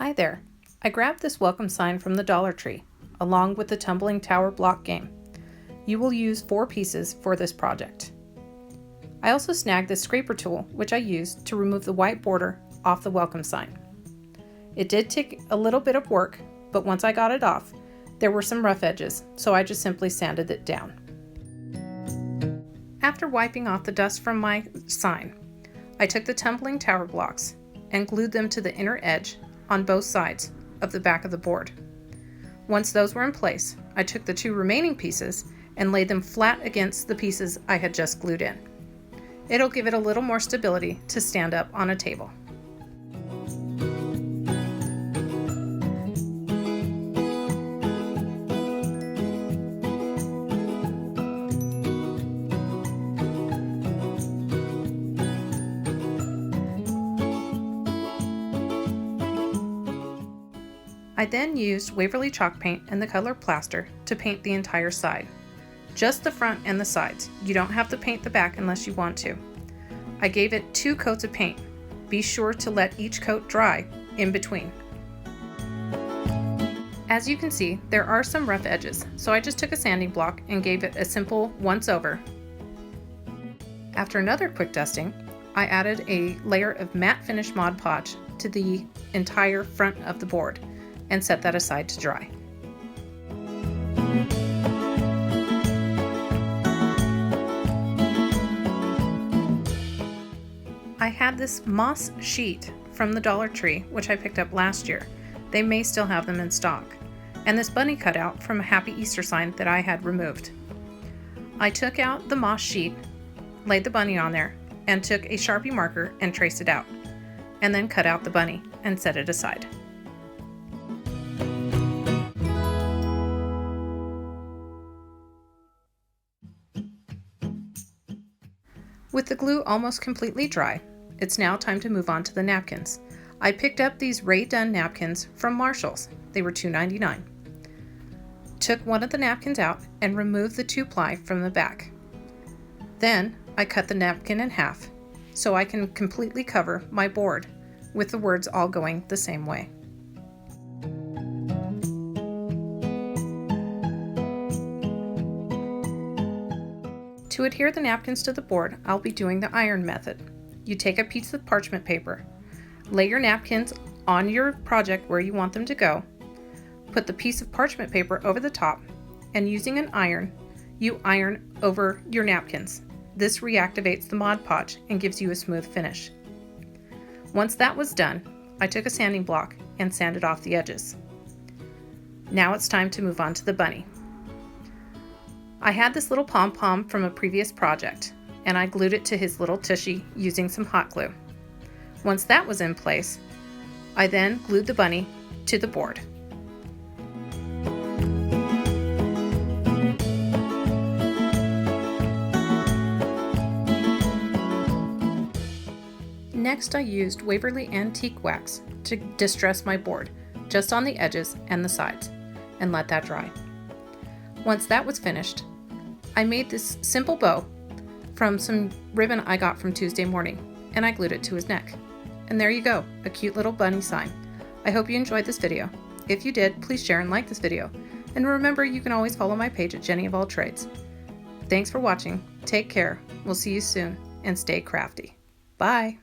Hi there. I grabbed this welcome sign from the Dollar Tree, along with the tumbling tower block game. You will use 4 pieces for this project. I also snagged this scraper tool, which I used to remove the white border off the welcome sign. It did take a little bit of work, but once I got it off, there were some rough edges, so I just simply sanded it down. After wiping off the dust from my sign, I took the tumbling tower blocks and glued them to the inner edge on both sides of the back of the board. Once those were in place, I took the 2 remaining pieces and laid them flat against the pieces I had just glued in. It'll give it a little more stability to stand up on a table. I then used Waverly chalk paint and the color plaster to paint the entire side. Just the front and the sides. You don't have to paint the back unless you want to. I gave it 2 coats of paint. Be sure to let each coat dry in between. As you can see, there are some rough edges, so I just took a sanding block and gave it a simple once over. After another quick dusting, I added a layer of matte finish Mod Podge to the entire front of the board and set that aside to dry. I had this moss sheet from the Dollar Tree, which I picked up last year. They may still have them in stock. And this bunny cutout from a Happy Easter sign that I had removed. I took out the moss sheet, laid the bunny on there, and took a Sharpie marker and traced it out, and then cut out the bunny and set it aside. With the glue almost completely dry, it's now time to move on to the napkins. I picked up these Rae Dunn napkins from Marshall's. They were $2.99. Took one of the napkins out and removed the 2-ply from the back. Then I cut the napkin in half so I can completely cover my board with the words all going the same way. To adhere the napkins to the board, I'll be doing the iron method. You take a piece of parchment paper, lay your napkins on your project where you want them to go, put the piece of parchment paper over the top, and using an iron, you iron over your napkins. This reactivates the Mod Podge and gives you a smooth finish. Once that was done, I took a sanding block and sanded off the edges. Now it's time to move on to the bunny. I had this little pom-pom from a previous project, and I glued it to his little tushy using some hot glue. Once that was in place, I then glued the bunny to the board. Next, I used Waverly Antique Wax to distress my board, just on the edges and the sides, and let that dry. Once that was finished, I made this simple bow from some ribbon I got from Tuesday Morning, and I glued it to his neck. And there you go, a cute little bunny sign. I hope you enjoyed this video. If you did, please share and like this video. And remember, you can always follow my page at Jenny of All Trades. Thanks for watching. Take care. We'll see you soon, and stay crafty. Bye.